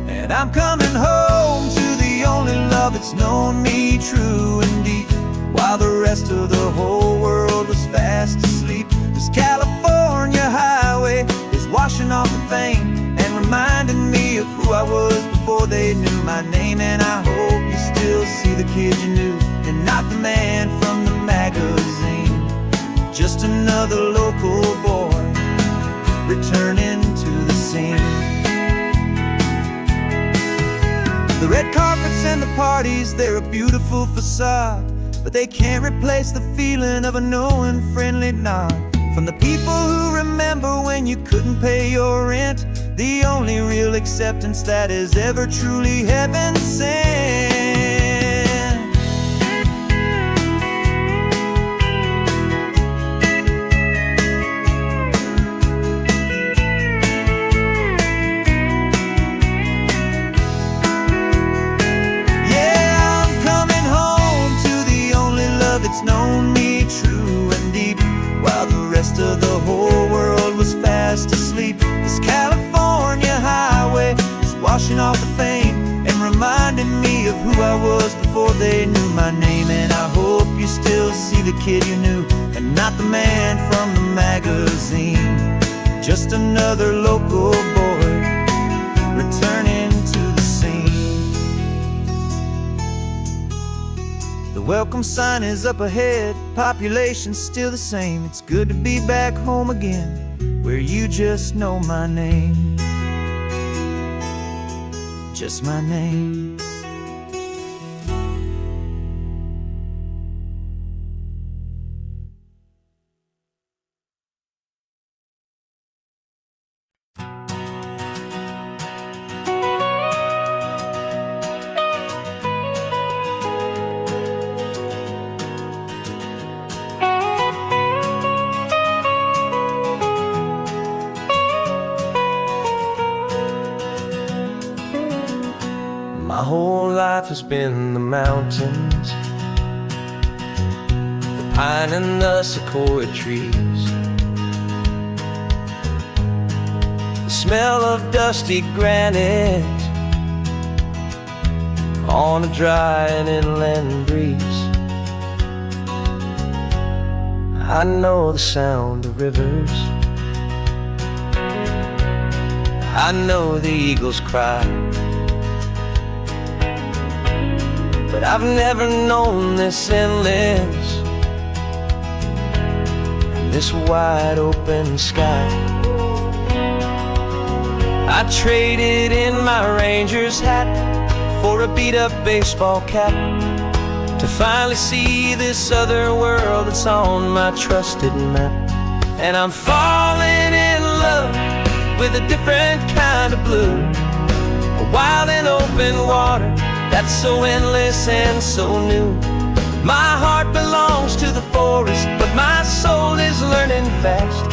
And I'm coming home to the only love that's known me true and deep, while the rest of the whole world was fast asleep. This California highway is washing off the fame and reminding me of who I was before they knew my name. And I hope you still see the kid you knew and not the man from the magazine, just another local boy returning to the scene. The red carpet's lights and the parties, they're a beautiful facade, but they can't replace the feeling of a knowing friendly nod from the people who remember when you couldn't pay your rent. The only real acceptance that is ever truly heaven sent. It's known me true and deep, while the rest of the whole world was fast asleep. This California highway is washing off the fame and reminding me of who I was before they knew my name. And I hope you still see the kid you knew and not the man from the magazine. Just another local boy returning to the scene. The welcome sign is up ahead, population's still the same. It's good to be back home again, where you just know my name. Just my name. My whole life has been the mountains, the pine and the sequoia trees, the smell of dusty granite on a dry and inland breeze. I know the sound of rivers, I know the eagles cry, but I've never known this endless and this wide open sky. I traded in my Ranger's hat for a beat-up baseball cap to finally see this other world that's on my trusted map. And I'm falling in love with a different kind of blue, a wild and open water that's so endless and so new. My heart belongs to the forest, but my soul is learning fast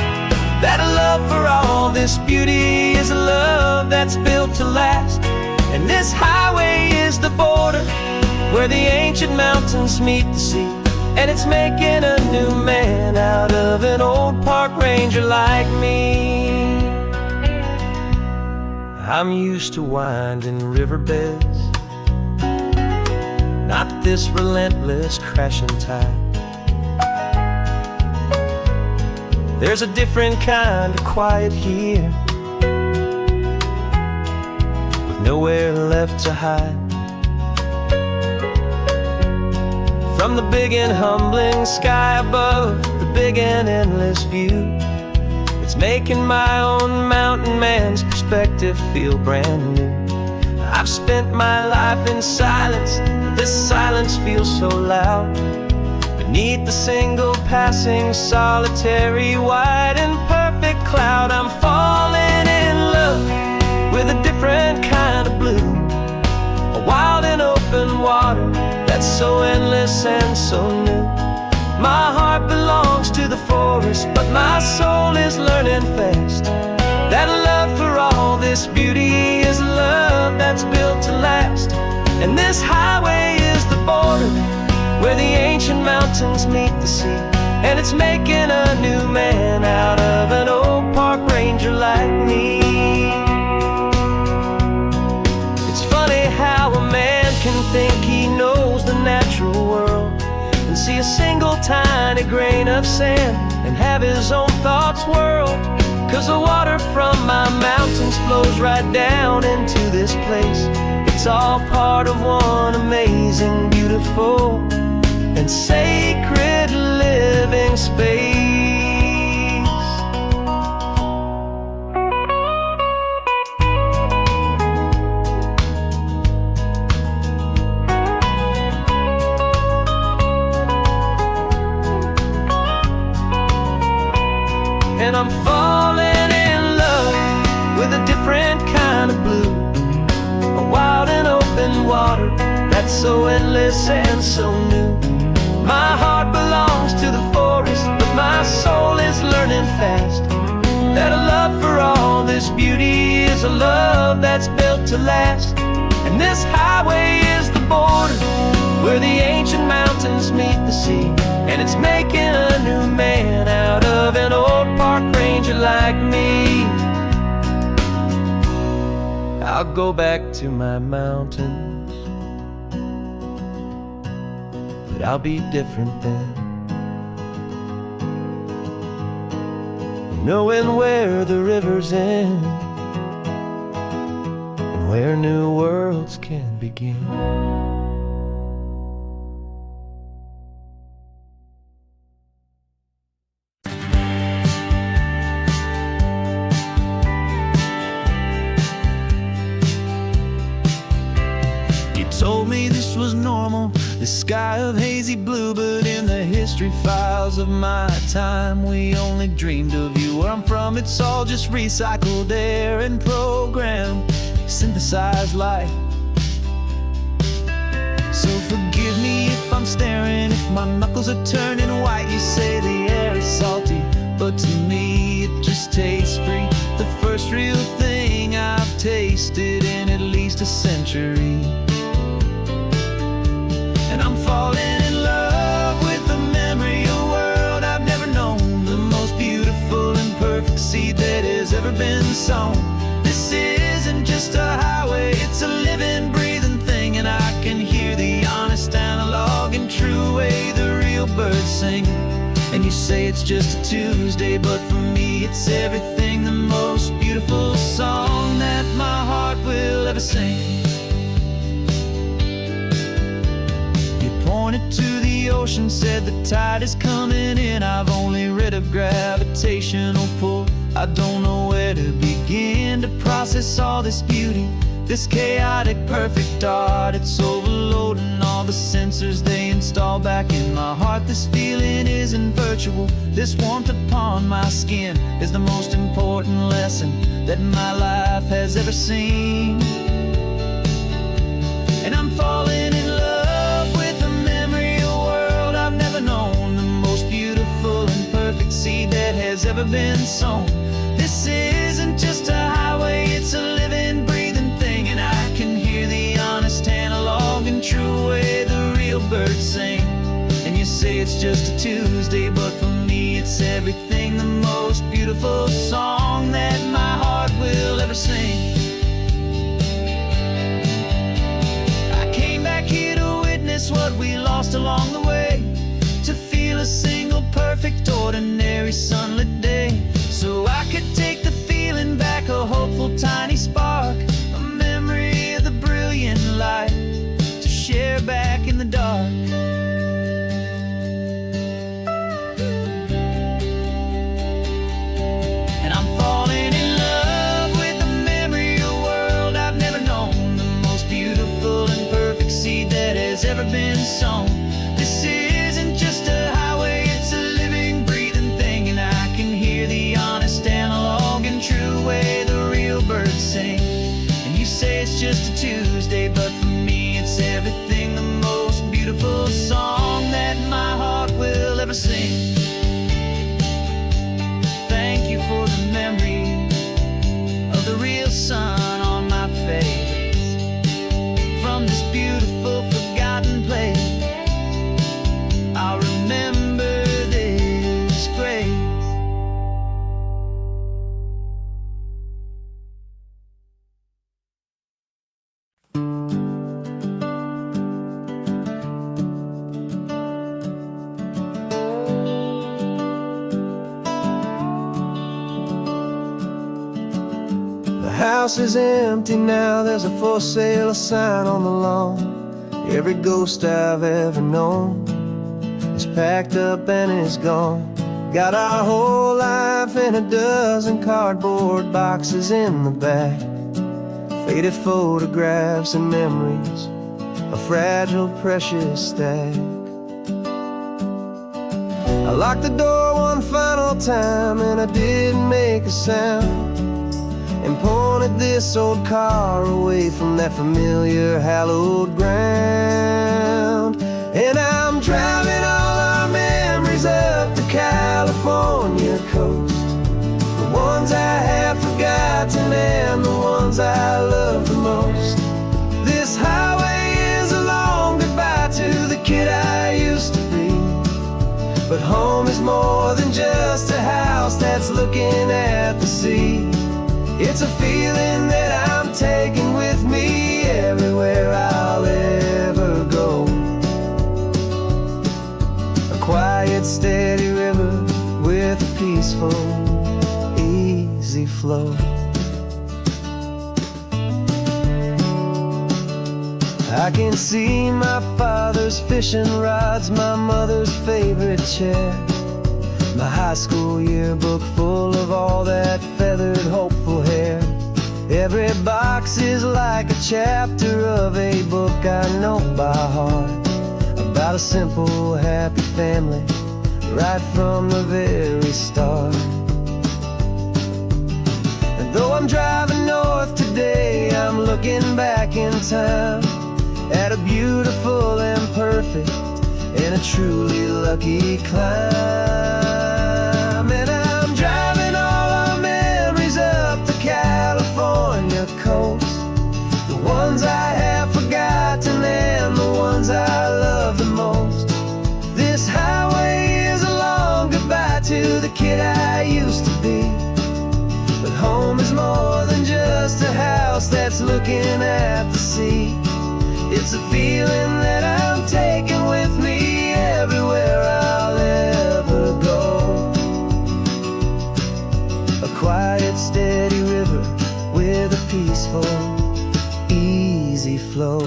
that a love for all this beauty is a love that's built to last. And this highway is the border where the ancient mountains meet the sea, and it's making a new man out of an old park ranger like me. I'm used to winding riverbeds, not this relentless crashing tide. There's a different kind of quiet here, with nowhere left to hide. From the big and humbling sky above, the big and endless view, it's making my own mountain man's perspective feel brand new. I've spent my life in silence, but this silence feels so loud. Beneath the single passing solitary white and perfect cloud, I'm falling in love with a different kind of blue, a wild and open water that's so endless and so new. My heart belongs to the forest, but my soul is learning fast that love for all this beauty is love that's built to last. And this highway is the border where the ancient mountains meet the sea, and it's making a new man out of an old park ranger like me. It's funny how a man can think he knows the natural world and see a single tiny grain of sand and have his own thoughts whirled. 'Cause the water from my mountains flows right down into this place. It's all part of one amazing, beautiful, and sacred living space. And I'm falling in love with a different kind of blue, a wild and open water that's so endless and so new. My heart belongs to the forest, but my soul is learning fast that a love for all this beauty is a love that's built to last. And this highway is the border where the ancient mountains meet the sea, and it's making a new man out of an old park ranger like me. I'll go back to my mountains, but I'll be different then, knowing where the rivers end and where new worlds can begin. Told me this was normal, the sky of hazy blue, but in the history files of my time, we only dreamed of you. Where I'm from, it's all just recycled air and programmed, synthesized light. So forgive me if I'm staring, if my knuckles are turning white. You say the air is salty, but to me it just tastes free. The first real thing I've tasted in at least a century. And I'm falling in love with the memory of a world I've never known, the most beautiful and perfect seed that has ever been sown. This isn't just a highway, it's a living, breathing thing, and I can hear the honest, analog, and true way the real birds sing. And you say it's just a Tuesday, but for me it's everything, the most beautiful song that my heart will ever sing. Pointed to the ocean, said the tide is coming in. I've only read of gravitational pull. I don't know where to begin to process all this beauty, this chaotic perfect art. It's overloading all the sensors they install back in my heart. This feeling isn't virtual, this warmth upon my skin is the most important lesson that my life has ever seen. And I'm falling in love seed that has ever been sown. This isn't just a highway, it's a living, breathing thing, and I can hear the honest, analog, and true way the real birds sing. And you say it's just a Tuesday, but for me it's everything, the most beautiful song that my heart will ever sing. I came back here to witness what we lost along the way, to feel a single perfect ordinary sunlit day, so I could take the feeling back, a hopeful tiny spark, a memory of the brilliant light to share back in the dark. And I'm falling in love with the memory of a world I've never known, the most beautiful and perfect seed that has ever been sown. This isn't just a highway, it's a living, breathing thing, and I can hear the honest, analog, and true way the real birds sing. And you say it's just a Tuesday, but for me it's everything, the most beautiful song that my heart will ever sing. Thank you for the memory of the real sun on my face, from this beautiful forgotten place. I'll remember this grace. The house is empty now, there's a for sale sign on the lawn. Every ghost I've ever known is packed up and is gone. Got our whole life in a dozen cardboard boxes in the back, faded photographs and memories, a fragile, precious stack. I locked the door one final time and I didn't make a sound, and pointed this old car away from that familiar hallowed ground. And I'm driving all our memories up the California coast, the ones I have forgotten and the ones I love the most. This highway is a long goodbye to the kid I used to be, but home is more than just a house that's looking at the sea. It's a feeling that I'm taking with me everywhere I'll ever go. A quiet, steady river with a peaceful, easy flow. I can see my father's fishing rods, my mother's favorite chair, my high school yearbook full of all that feathered, hopeful hair. Every box is like a chapter of a book I know by heart, about a simple, happy family right from the very start. And though I'm driving north today, I'm looking back in time at a beautiful and perfect and a truly lucky climb. And I'm driving all our memories up the California coast, the ones I have forgotten and the ones I love the most. This highway is a long goodbye to the kid I used to be, but home is more than just a house that's looking at the sea. It's a feeling that I'm taking with me everywhere I'll ever go. A quiet, steady river with a peaceful, easy flow.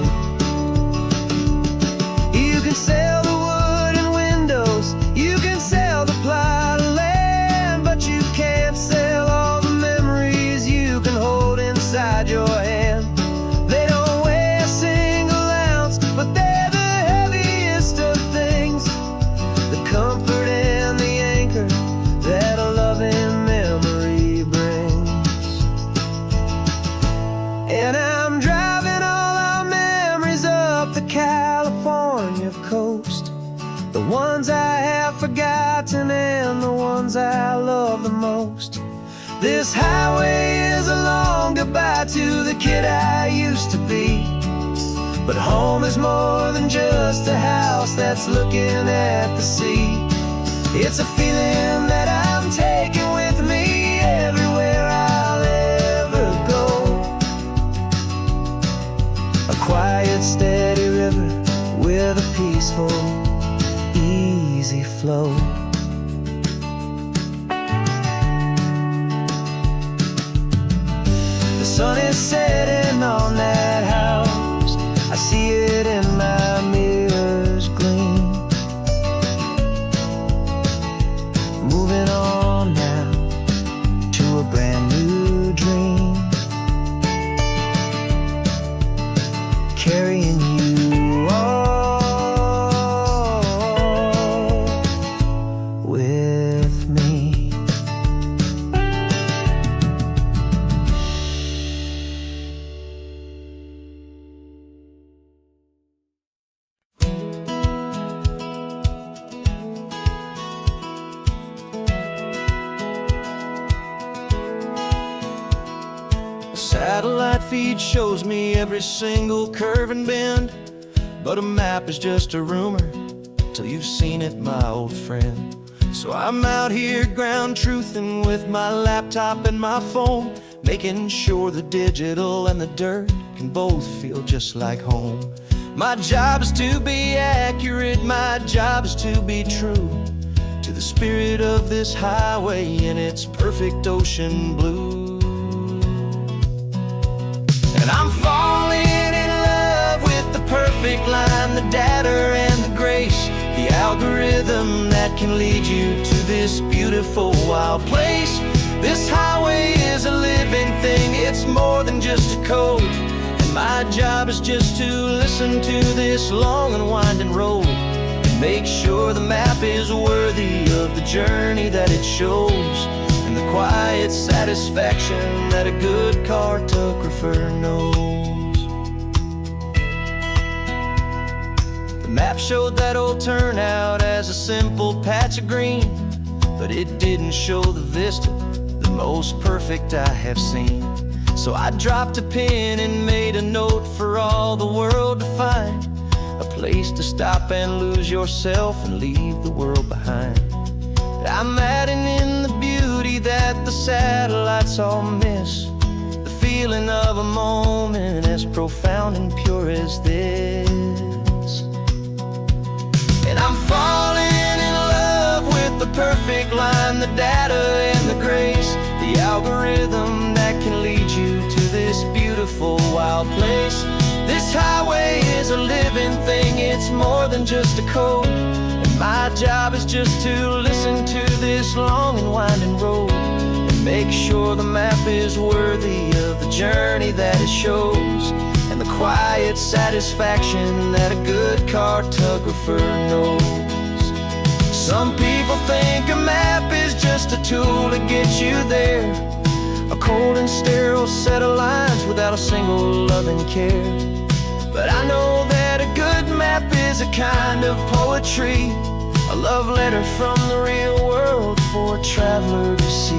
You can sail the wood and windows, you can sail the plot of land, but you can't sail all the memories you can hold inside your hand. They don't weigh a single ounce, but they're the heaviest of things, the comfort and the anchor that a loving memory brings. And I'm driving all our memories up the California coast, the ones I have forgotten and the ones I love the most. This highway is a long goodbye to the kid I used to be, but home is more than just a house that's looking at the sea. It's a feeling that I'm taking with me everywhere I'll ever go. A quiet, steady river with a peaceful, easy flow. The sun is setting on that house, I see it in my mirror's gleam. Moving on now to a brand new dream, carrying you all with me. Satellite feed shows me every single curve and bend, but a map is just a rumor till you've seen it, my old friend. So I'm out here ground truthing with my laptop and my phone, making sure the digital and the dirt can both feel just like home. My job is to be accurate, my job is to be true to the spirit of this highway in its perfect ocean blue. And I'm falling in love with the perfect line, the data and the grace, the algorithm that can lead you to this beautiful wild place. This highway is a living thing, it's more than just a code, and my job is just to listen to this long and winding road and Make sure the map is worthy of the journey that it shows, and the quiet satisfaction that a good cartographer knows. The map showed that old turnout as a simple patch of green, but it didn't show the vista, the most perfect I have seen. So I dropped a pin and made a note for all the world to find, a place to stop and lose yourself and leave the world behind. I'm adding in the beauty that the satellites all miss, the feeling of a moment as profound and pure as this. And I'm falling in love with the perfect line, the data and the grace, the algorithm that can lead you to this beautiful wild place. This highway is a living thing, it's more than just a code, and my job is just to listen to this long and winding road, and make sure the map is worthy of the journey that it shows, and the quiet satisfaction that a good cartographer knows. Some people think a map is just a tool to get you there, a cold and sterile set of lines without a single loving care. But I know that a good map is a kind of poetry, a love letter from the real world for a traveler to see.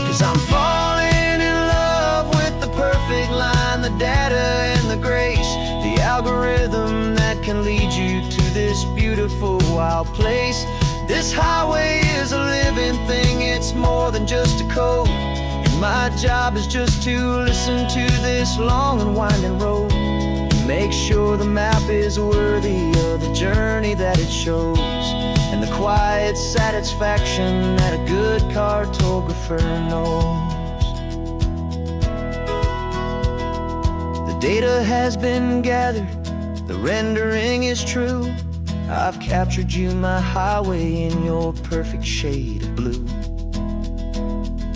'Cause I'm falling in love with the perfect line, the data and the grace, the algorithm that can lead you to this beautiful wild place. This highway is a living thing, it's more than just a code, and my job is just to listen to this long and winding road, and make sure the map is worthy of the journey that it shows, and the quiet satisfaction that a good cartographer knows. The data has been gathered, the rendering is true. I've captured you, my highway, in your perfect shade of blue.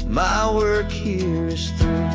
My work here is through.